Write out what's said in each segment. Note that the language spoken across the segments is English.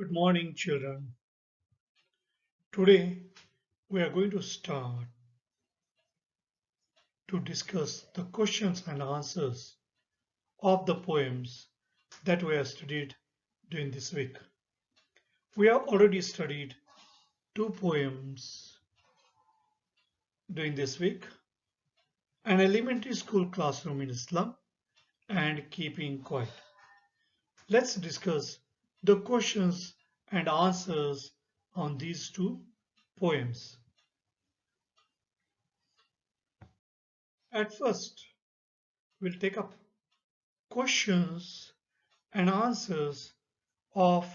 Good morning, children. Today we are going to start to discuss the questions and answers of the poems that we have studied during this week. We have already studied two poems during this week: An Elementary School Classroom in Islam and Keeping Quiet. Let's discuss the questions and answers on these two poems. At first, we'll take up questions and answers of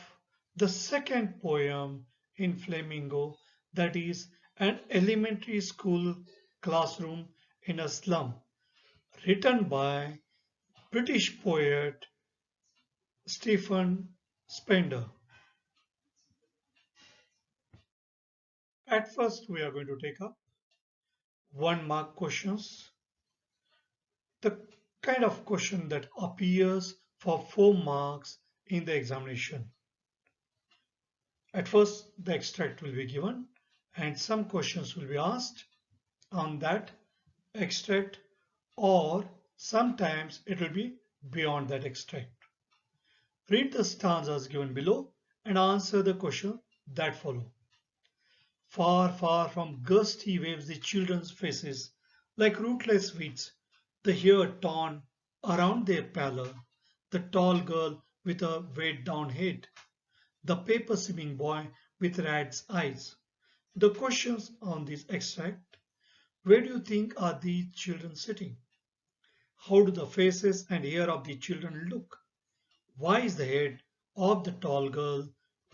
the second poem in Flamingo, that is, An Elementary School Classroom in a Slum, written by British poet Stephen Spender. At first, we are going to take up 1 mark questions, the kind of question that appears for 4 marks in the examination. At first, the extract will be given and some questions will be asked on that extract, or sometimes it will be beyond that extract. Read the stanzas given below and answer the question that follow. Far, far from gusty waves the children's faces, like rootless weeds, the hair torn around their pallor, the tall girl with a weighed down head, the paper simming boy with rat's eyes. The questions on this extract: where do you think are these children sitting? How do the faces and hair of the children look? Why is the head of the tall girl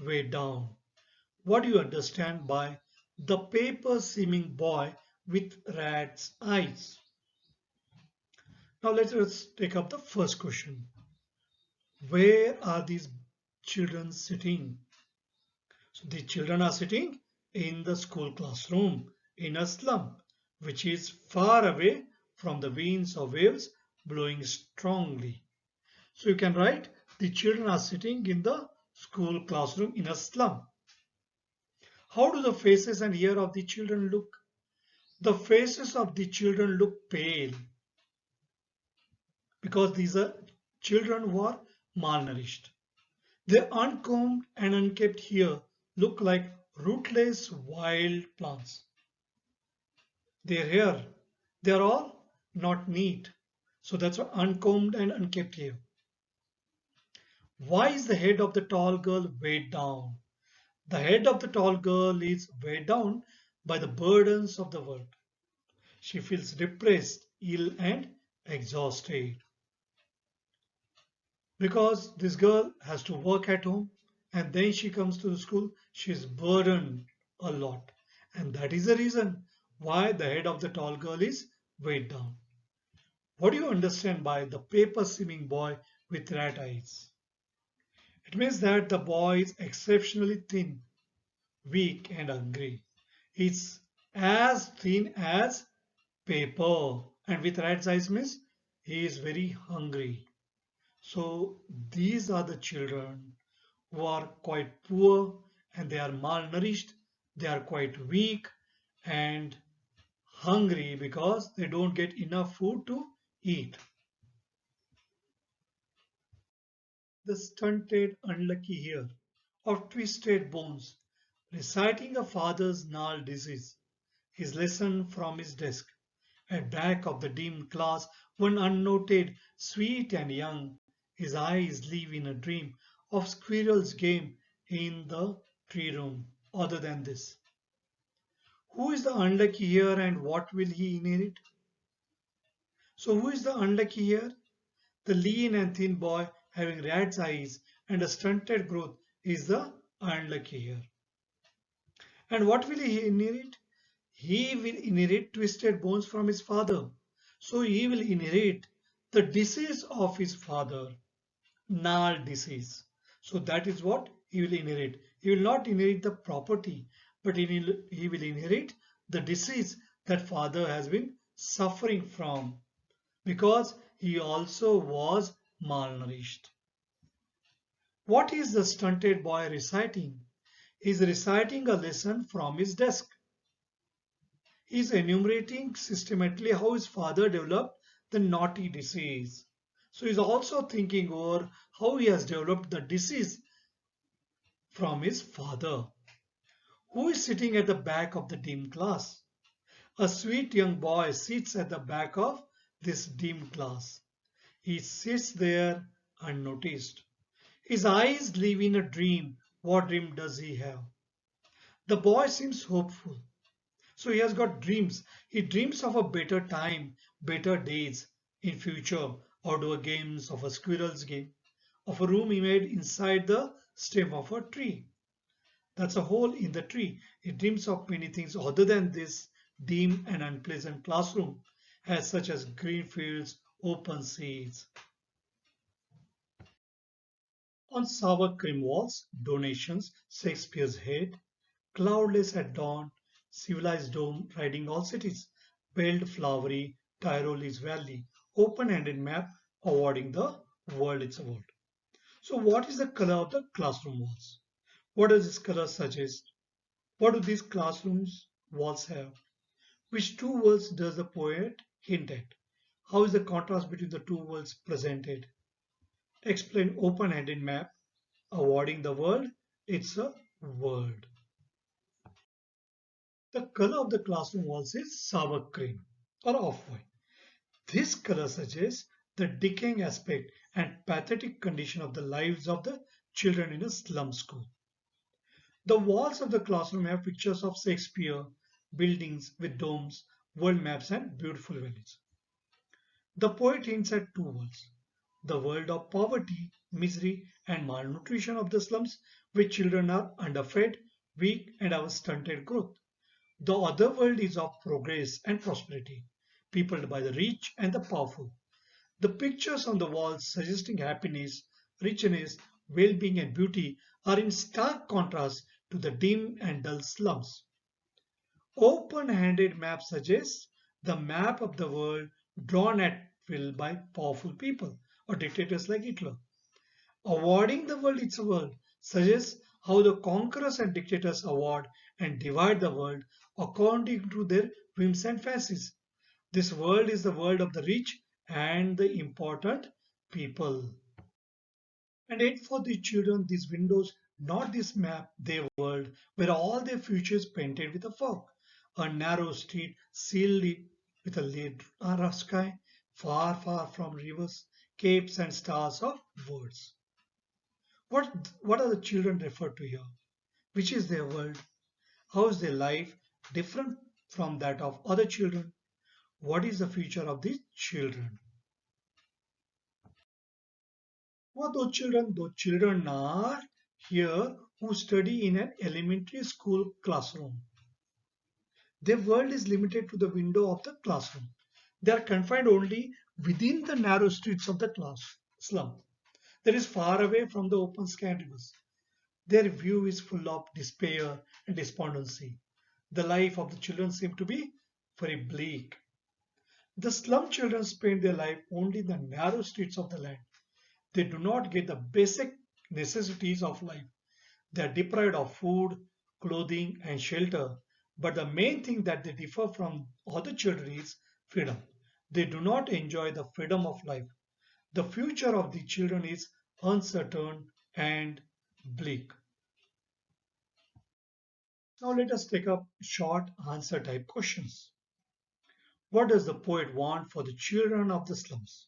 weighed down? What do you understand by the paper seeming boy with rat's eyes? Now let us take up the first question. Where are these children sitting? So the children are sitting in the school classroom in a slum, which is far away from the winds or waves blowing strongly. So you can write, the children are sitting in the school classroom in a slum. How do the faces and hair of the children look? The faces of the children look pale because these are children who are malnourished. Their uncombed and unkept hair look like rootless wild plants. Their hair, they are all not neat. So that's why uncombed and unkept hair. Why is the head of the tall girl weighed down? The head of the tall girl is weighed down by the burdens of the world. She feels depressed, ill, and exhausted. Because this girl has to work at home and then she comes to the school, she is burdened a lot. And that is the reason why the head of the tall girl is weighed down. What do you understand by the paper seeming boy with rat eyes? It means that the boy is exceptionally thin, weak, and hungry. He's as thin as paper, and with rat's eyes means he is very hungry. So these are the children who are quite poor and they are malnourished, they are quite weak and hungry because they don't get enough food to eat. The stunted unlucky hair of twisted bones, reciting a father's gnarled disease, his lesson from his desk. At back of the dim class, one unnoted, sweet and young, his eyes live in a dream of squirrel's game in the tree room. Other than this, who is the unlucky here and what will he inherit? So who is the unlucky here? The lean and thin boy having rat's eyes and a stunted growth is the unlucky here. And what will he inherit? He will inherit twisted bones from his father. So he will inherit the disease of his father, gnarled disease. So that is what he will inherit. He will not inherit the property, but he will inherit the disease that father has been suffering from because he also was malnourished. What is the stunted boy reciting? He is reciting a lesson from his desk. He is enumerating systematically how his father developed the naughty disease. So he is also thinking over how he has developed the disease from his father, who is sitting at the back of the dim class. A sweet young boy sits at the back of this dim class. He sits there unnoticed. His eyes live in a dream. What dream does he have? The boy seems hopeful. So he has got dreams. He dreams of a better time, better days in future, outdoor games, of a squirrel's game, of a room he made inside the stem of a tree. That's a hole in the tree. He dreams of many things other than this dim and unpleasant classroom, as such as green fields, open seats. On sour cream walls, donations, Shakespeare's head, cloudless at dawn, civilized dome riding all cities, built flowery Tyrolese valley, open-handed map awarding the world its award. So what is the color of the classroom walls? What does this color suggest? What do these classrooms walls have? Which two worlds does the poet hint at? How is the contrast between the two worlds presented? Explain open-handed map awarding the world its a world. The color of the classroom walls is sour cream or off-white. This color suggests the decaying aspect and pathetic condition of the lives of the children in a slum school. The walls of the classroom have pictures of Shakespeare, buildings with domes, world maps, and beautiful valleys. The poet hints at two worlds: the world of poverty, misery, and malnutrition of the slums, where children are underfed, weak, and have stunted growth. The other world is of progress and prosperity, peopled by the rich and the powerful. The pictures on the walls suggesting happiness, richness, well-being, and beauty are in stark contrast to the dim and dull slums. Open-handed map suggests the map of the world drawn at will by powerful people or dictators like Hitler. Awarding the world its world suggests how the conquerors and dictators award and divide the world according to their whims and fancies. This world is the world of the rich and the important people. And yet for the children, these windows, not this map, their world, where all their futures painted with a fog. A narrow street sealed with a lead sky, far, far from rivers, capes and stars of words. What are the children referred to here? Which is their world? How is their life different from that of other children? What is the future of these children? What those children? Those children are here who study in an elementary school classroom. Their world is limited to the window of the classroom. They are confined only within the narrow streets of the class slum that is far away from the open sky and rivers. Their view is full of despair and despondency. The life of the children seems to be very bleak. The slum children spend their life only in the narrow streets of the land. They do not get the basic necessities of life. They are deprived of food, clothing, and shelter. But the main thing that they differ from other children is freedom. They do not enjoy the freedom of life. The future of the children is uncertain and bleak. Now let us take up short answer type questions. What does the poet want for the children of the slums?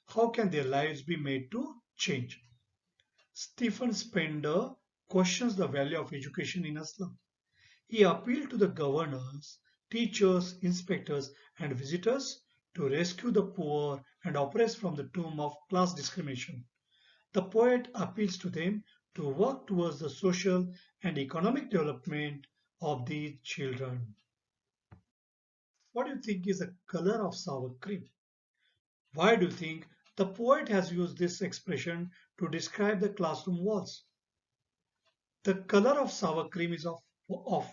How can their lives be made to change? Stephen Spender questions the value of education in a slum. He appealed to the governors, teachers, inspectors, and visitors to rescue the poor and oppressed from the tomb of class discrimination. The poet appeals to them to work towards the social and economic development of these children. What do you think is the color of sour cream? Why do you think the poet has used this expression to describe the classroom walls? The color of sour cream is of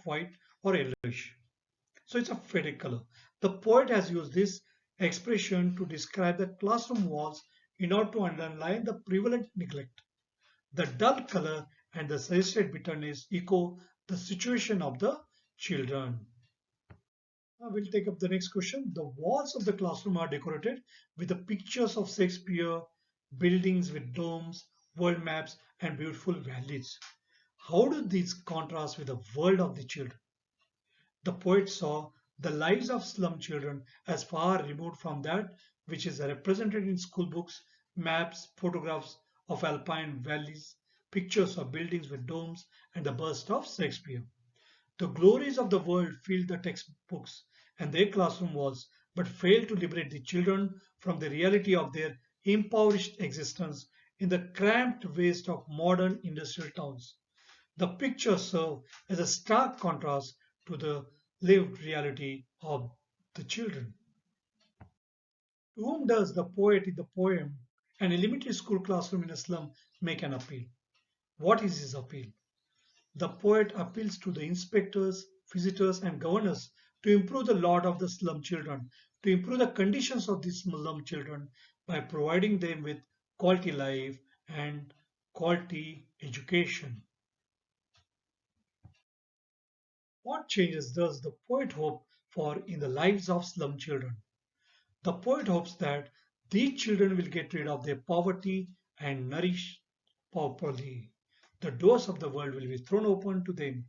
white or yellowish. So it's a faded color. The poet has used this expression to describe the classroom walls in order to underline the prevalent neglect. The dull color and the suggested bitterness echo the situation of the children. Now we'll take up the next question. The walls of the classroom are decorated with the pictures of Shakespeare, buildings with domes, world maps, and beautiful valleys. How do these contrast with the world of the children? The poet saw the lives of slum children as far removed from that which is represented in school books, maps, photographs of alpine valleys, pictures of buildings with domes, and the bust of Shakespeare. The glories of the world filled the textbooks and their classroom walls, but failed to liberate the children from the reality of their impoverished existence in the cramped waste of modern industrial towns. The pictures serve as a stark contrast to the lived reality of the children. To whom does the poet in the poem "An Elementary School Classroom in a Slum" make an appeal? What is his appeal? The poet appeals to the inspectors, visitors, and governors to improve the lot of the slum children, to improve the conditions of these slum children by providing them with quality life and quality education. What changes does the poet hope for in the lives of slum children? The poet hopes that these children will get rid of their poverty and nourish properly. The doors of the world will be thrown open to them.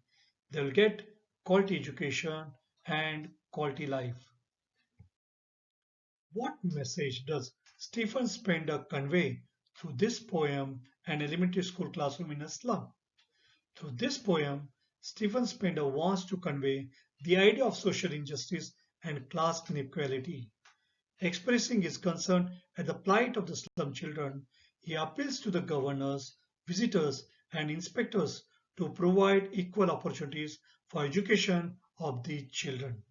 They will get quality education and quality life. What message does Stephen Spender convey through this poem, An Elementary School Classroom in a Slum? Through this poem, Stephen Spender wants to convey the idea of social injustice and class inequality. Expressing his concern at the plight of the slum children, he appeals to the governors, visitors, and inspectors to provide equal opportunities for education of the children.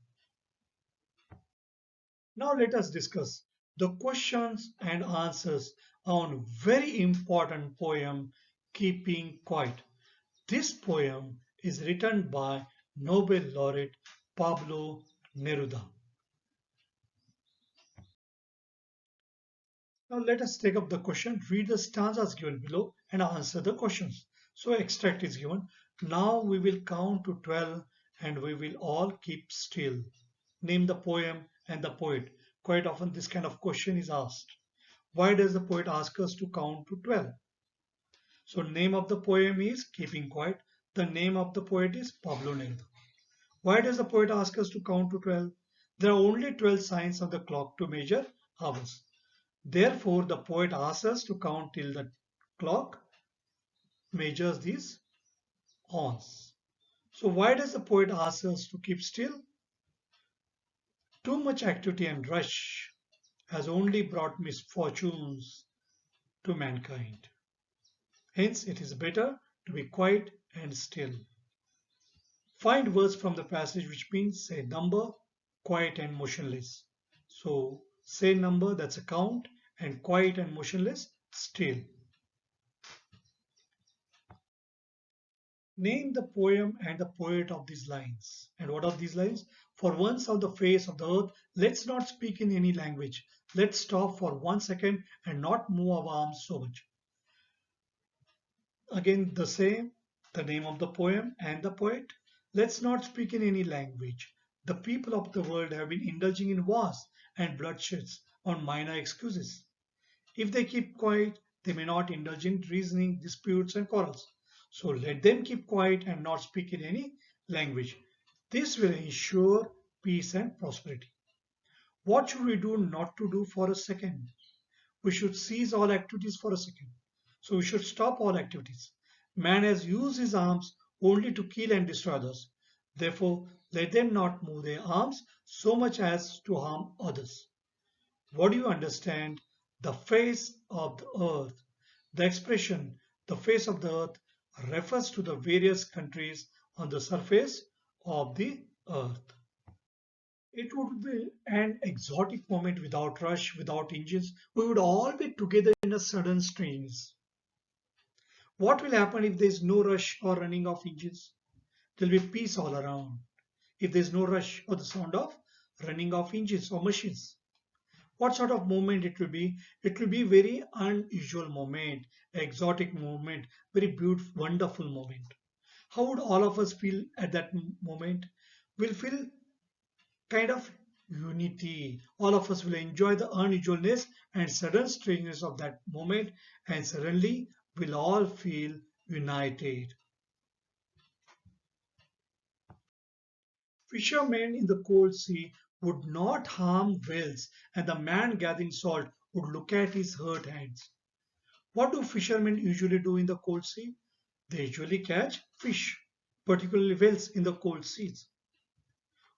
Now let us discuss the questions and answers on very important poem Keeping Quiet. This poem is written by Nobel laureate Pablo Neruda. Now let us take up the question, read the stanzas given below and answer the questions. So extract is given. Now we will count to 12 and we will all keep still. Name the poem and the poet. Quite often this kind of question is asked. Why does the poet ask us to count to 12? So name of the poem is Keeping Quiet. The name of the poet is Pablo Neruda. Why does the poet ask us to count to 12? There are only 12 signs on the clock to measure hours. Therefore, the poet asks us to count till the clock measures these ons. So why does the poet ask us to keep still? Too much activity and rush has only brought misfortunes to mankind. Hence, it is better to be quiet and still. Find words from the passage which means say number, quiet and motionless. So say number, that's a count, and quiet and motionless, still. Name the poem and the poet of these lines. And what are these lines? For once on the face of the earth, let's not speak in any language. Let's stop for 1 second and not move our arms so much. Again, the same, the name of the poem and the poet. Let's not speak in any language. The people of the world have been indulging in wars and bloodsheds on minor excuses. If they keep quiet, they may not indulge in reasoning, disputes, and quarrels. So let them keep quiet and not speak in any language. This will ensure peace and prosperity. What should we do not to do for a second? We should cease all activities for a second. So we should stop all activities. Man has used his arms only to kill and destroy others. Therefore, let them not move their arms so much as to harm others. What do you understand? The face of the earth. The expression the face of the earth refers to the various countries on the surface of the earth. It would be an exotic moment without rush, without engines. We would all be together in a sudden strangeness. What will happen if there is no rush or running of engines? There will be peace all around. If there is no rush or the sound of running of engines or machines. What sort of moment it will be? It will be very unusual moment, exotic moment, very beautiful, wonderful moment. How would all of us feel at that moment? We'll feel kind of unity. All of us will enjoy the unusualness and sudden strangeness of that moment, and suddenly we'll all feel united. Fishermen in the cold sea would not harm whales, and the man gathering salt would look at his hurt hands. What do fishermen usually do in the cold sea? They usually catch fish, particularly whales in the cold seas.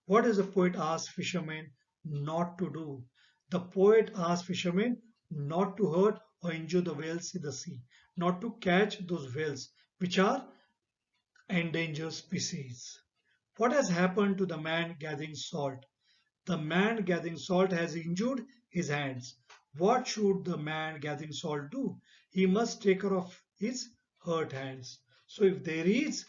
What does the poet ask fishermen not to do? The poet asks fishermen not to hurt or injure the whales in the sea, not to catch those whales, which are endangered species. What has happened to the man gathering salt? The man gathering salt has injured his hands. What should the man gathering salt do? He must take care of his hurt hands. So if there is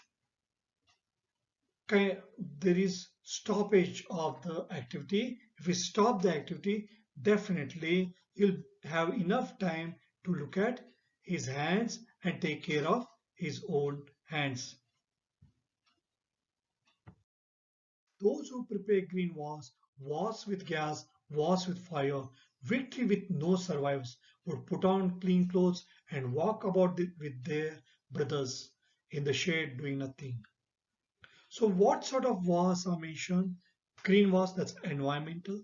stoppage of the activity, if we stop the activity, definitely he'll have enough time to look at his hands and take care of his own hands. Those who prepare green wars with gas, wars with fire, victory with no survivors, would put on clean clothes and walk about with their brothers in the shade doing nothing. So what sort of wars are mentioned? Green wars, that's environmental,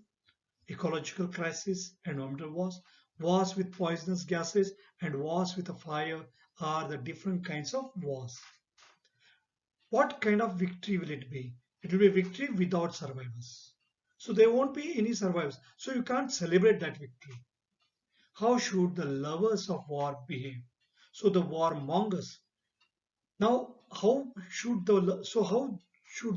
ecological crisis, environmental wars, wars with poisonous gases, and wars with a fire are the different kinds of wars. What kind of victory will it be? It will be a victory without survivors. So there won't be any survivors. So you can't celebrate that victory. How should the lovers of war behave? So the warmongers. Now, how should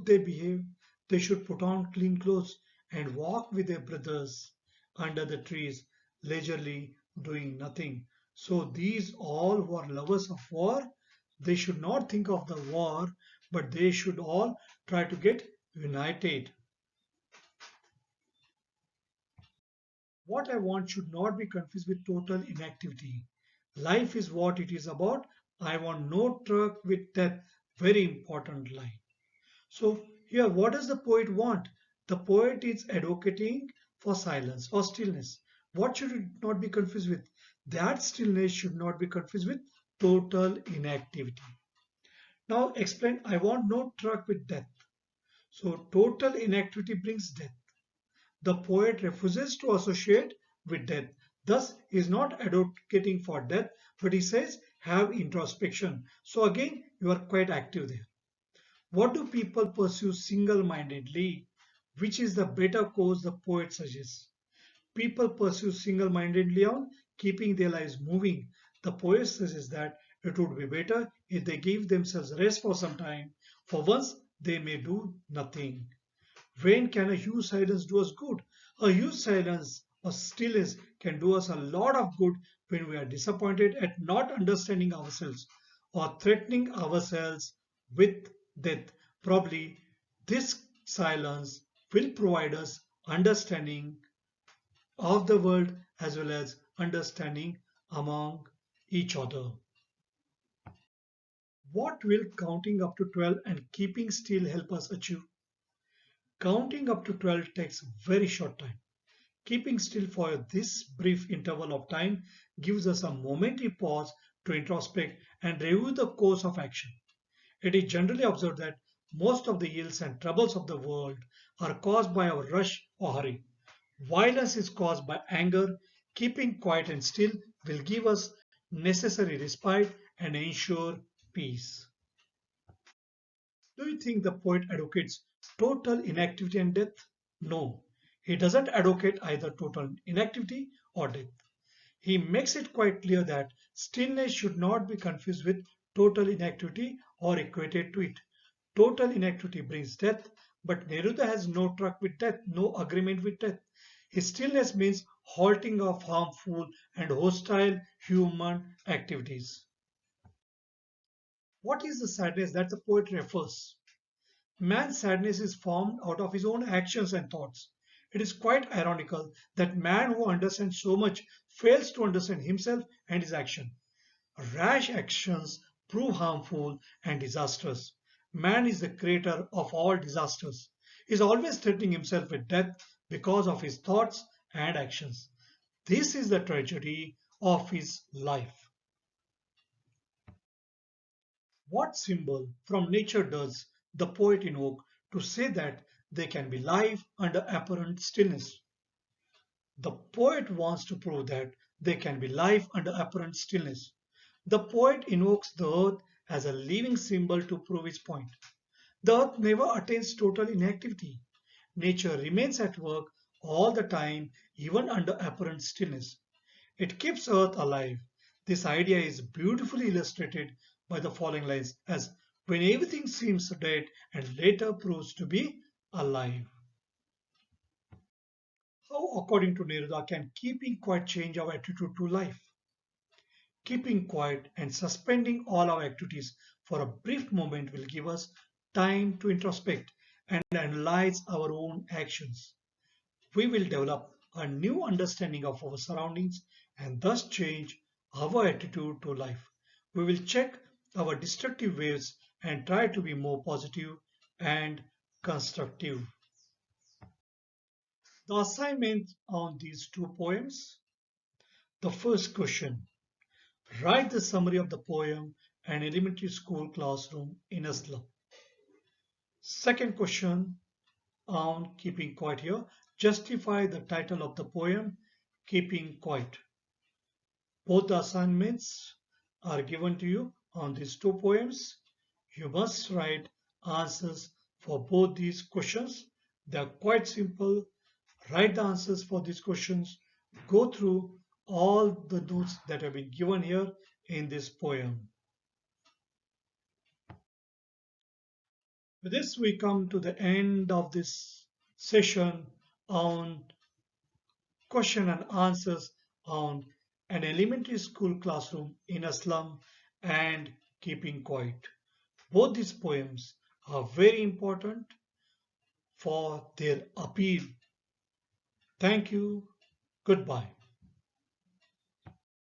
they behave? They should put on clean clothes and walk with their brothers under the trees, leisurely doing nothing. So these all who are lovers of war, they should not think of the war, but they should all try to get united. What I want should not be confused with total inactivity. Life is what it is about. I want no truck with death. Very important line. So here, what does the poet want? The poet is advocating for silence or stillness. What should it not be confused with? That stillness should not be confused with total inactivity. Now explain, I want no truck with death. So total inactivity brings death. The poet refuses to associate with death. Thus, he is not advocating for death, but he says have introspection. So again, you are quite active there. What do people pursue single-mindedly? Which is the better course the poet suggests? People pursue single-mindedly on keeping their lives moving. The poet suggests that it would be better if they give themselves rest for some time. For once, they may do nothing. When can a huge silence do us good? A huge silence or stillness can do us a lot of good when we are disappointed at not understanding ourselves or threatening ourselves with death. Probably this silence will provide us understanding of the world as well as understanding among each other. What will counting up to 12 and keeping still help us achieve? Counting up to 12 takes a very short time. Keeping still for this brief interval of time gives us a momentary pause to introspect and review the course of action. It is generally observed that most of the ills and troubles of the world are caused by our rush or hurry. Violence is caused by anger. Keeping quiet and still will give us necessary respite and ensure peace. Do you think the poet advocates total inactivity and death? No, he doesn't advocate either total inactivity or death. He makes it quite clear that stillness should not be confused with total inactivity or equated to it. Total inactivity brings death, but Neruda has no truck with death, no agreement with death. His stillness means halting of harmful and hostile human activities. What is the sadness that the poet refers? Man's sadness is formed out of his own actions and thoughts. It is quite ironical that man who understands so much fails to understand himself and his action. Rash actions prove harmful and disastrous. Man is the creator of all disasters. He is always threatening himself with death because of his thoughts and actions. This is the tragedy of his life. What symbol from nature does the poet invoke to say that they can be live under apparent stillness? The poet wants to prove that they can be live under apparent stillness. The poet invokes the earth as a living symbol to prove his point. The earth never attains total inactivity. Nature remains at work all the time, even under apparent stillness. It keeps earth alive. This idea is beautifully illustrated by the following lines as when everything seems dead and later proves to be alive. How, according to Neruda, can keeping quiet change our attitude to life? Keeping quiet and suspending all our activities for a brief moment will give us time to introspect and analyze our own actions. We will develop a new understanding of our surroundings and thus change our attitude to life. We will check our destructive ways and try to be more positive and constructive. The assignment on these two poems. The first question. Write the summary of the poem an elementary school classroom in a slum. Second question on keeping quiet here. Justify the title of the poem, Keeping Quiet. Both the assignments are given to you on these two poems. You must write answers for both these questions. They are quite simple. Write the answers for these questions. Go through all the notes that have been given here in this poem. With this, we come to the end of this session on question and answers on an elementary school classroom in a slum and keeping quiet. Both these poems are very important for their appeal. Thank you. Goodbye.